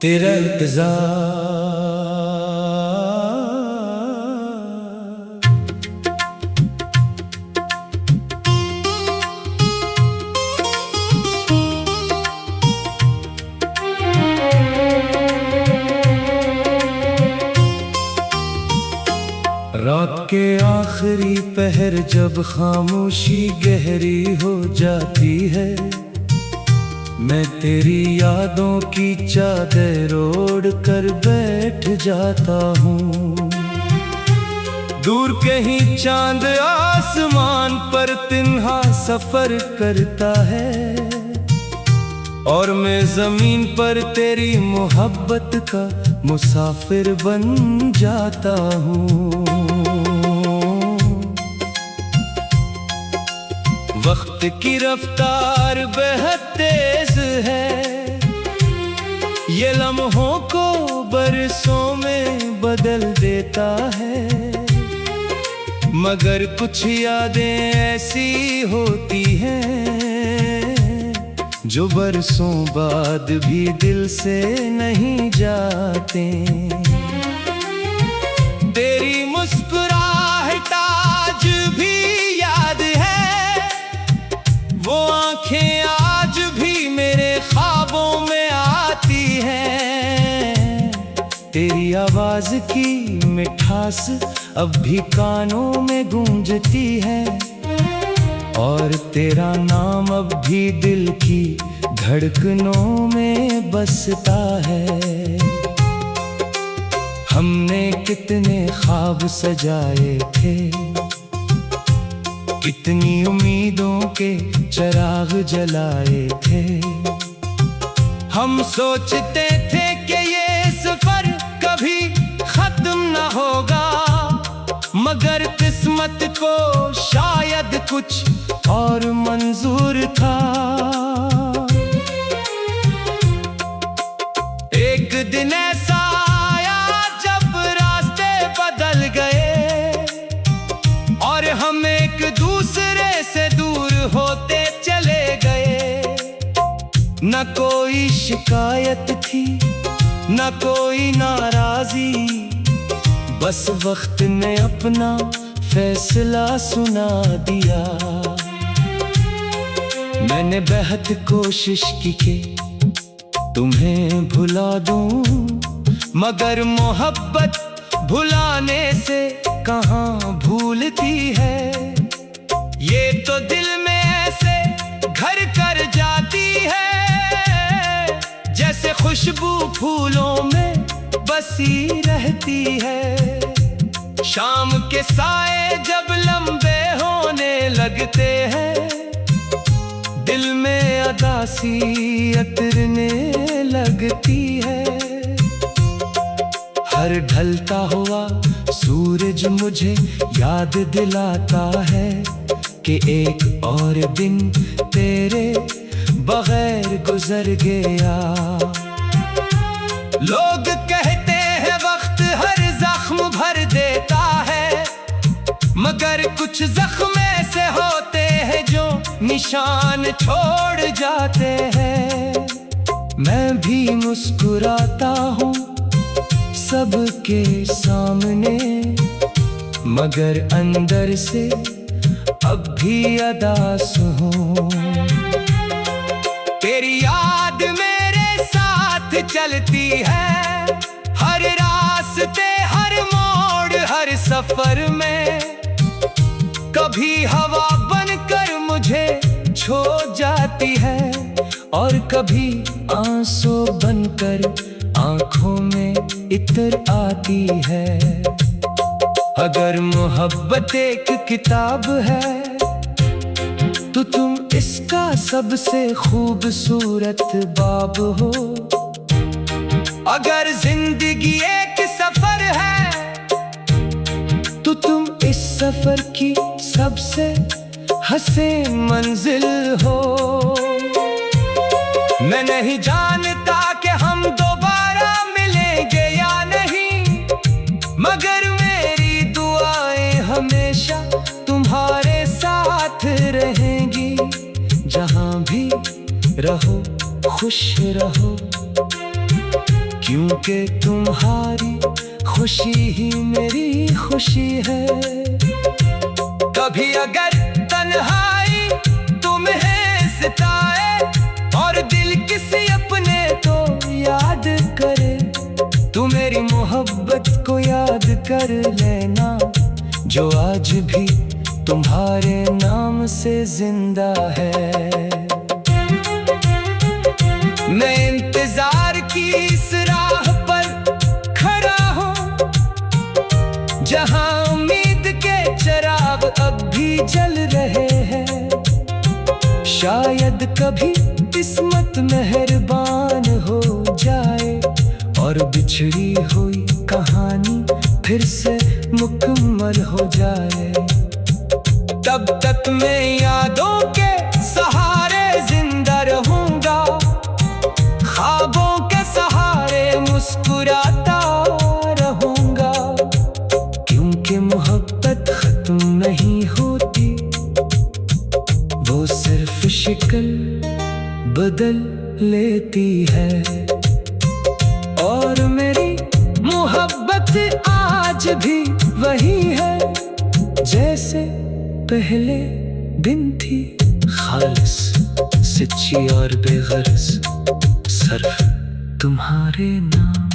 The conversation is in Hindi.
तेरा इंतजार। रात के आखिरी पहर जब खामोशी गहरी हो जाती है, मैं तेरी यादों की चादर ओढ़ कर बैठ जाता हूँ। दूर कहीं चांद आसमान पर तिन्हा सफर करता है, और मैं जमीन पर तेरी मोहब्बत का मुसाफिर बन जाता हूँ। वक्त की रफ्तार बेहद तेज है, ये लम्हों को बरसों में बदल देता है। मगर कुछ यादें ऐसी होती हैं जो बरसों बाद भी दिल से नहीं जाते। तेरी मुस्कुराहट आज भी याद है, वो आंखें आज भी मेरे ख्वाबों में आती हैं। तेरी आवाज की मिठास अब भी कानों में गूंजती है, और तेरा नाम अब भी दिल की धड़कनों में बसता है। हमने कितने ख्वाब सजाए थे, कितनी उम्मीदों के चिराग जलाए थे। हम सोचते थे कि ये सफर कभी खत्म न होगा, मगर किस्मत को शायद कुछ और मंजूर था। एक दिन ऐसा आया जब रास्ते बदल गए, और हम एक दूसरे से दूर होते चले गए। न कोई शिकायत थी, न कोई नाराजी, बस वक्त ने अपना फैसला सुना दिया। मैंने बेहद कोशिश की कि तुम्हें भुला दूं, मगर मोहब्बत भुलाने से कहाँ भूलती है। ये तो दिल में ऐसे घर कर जाती है, जैसे खुशबू फूलों में बसी रहती है। शाम के साए जब लंबे होने लगते हैं, दिल में अदासी उतरने लगती है। हर ढलता हुआ सूरज मुझे याद दिलाता है कि एक और दिन तेरे बगैर गुजर गया। लोग कहते हैं वक्त हर जख्म भर देता है, मगर कुछ जख्म ऐसे होते हैं जो निशान छोड़ जाते हैं। मैं भी मुस्कुराता हूँ सबके सामने, मगर अंदर से अब भी अदास हूँ। तेरी याद मेरे साथ चलती है, हर रास्ते हर मोड़ हर सफर में। कभी हवा बनकर मुझे छो जाती है, और कभी आंसू बनकर आंखों में इतर आती है। अगर मोहब्बत एक किताब है, तो तुम इसका सबसे खूबसूरत बाब हो। अगर जिंदगी एक सफर है, तो तुम इस सफर की सबसे हसीन मंजिल हो। मैं नहीं जानता कि हम दोबारा मिलेंगे या नहीं, मगर मेरी दुआएं हमेशा तुम्हारे साथ रहेंगी। जहां भी रहो खुश रहो। क्योंकि तुम्हारी खुशी ही मेरी खुशी है। कभी अगर तन्हाई तुम्हें सताए और दिल किसी अपने को याद करे, तू मेरी मोहब्बत को याद कर लेना, जो आज भी तुम्हारे नाम से जिंदा है। मैं इंतजार की इस राह पर खड़ा हूँ, जहाँ उम्मीद के चिराग अब भी जल रहे हैं। शायद कभी किस्मत मेहरबान हो जाए और बिछड़ी हुई कहानी फिर से मुकम्मल हो जाए। तब तक मैं यादों के सहारे जिंदा रहूंगा, ख्वाबों के सहारे मुस्कुराता रहूंगा, क्योंकि मोहब्बत खत्म नहीं होती, वो सिर्फ शक्ल बदल लेती है। और मेरी मोहब्बत आज भी वही है, जैसे पहले दिन थी, खालिस, सच्ची और बेगर्ज, सिर्फ तुम्हारे नाम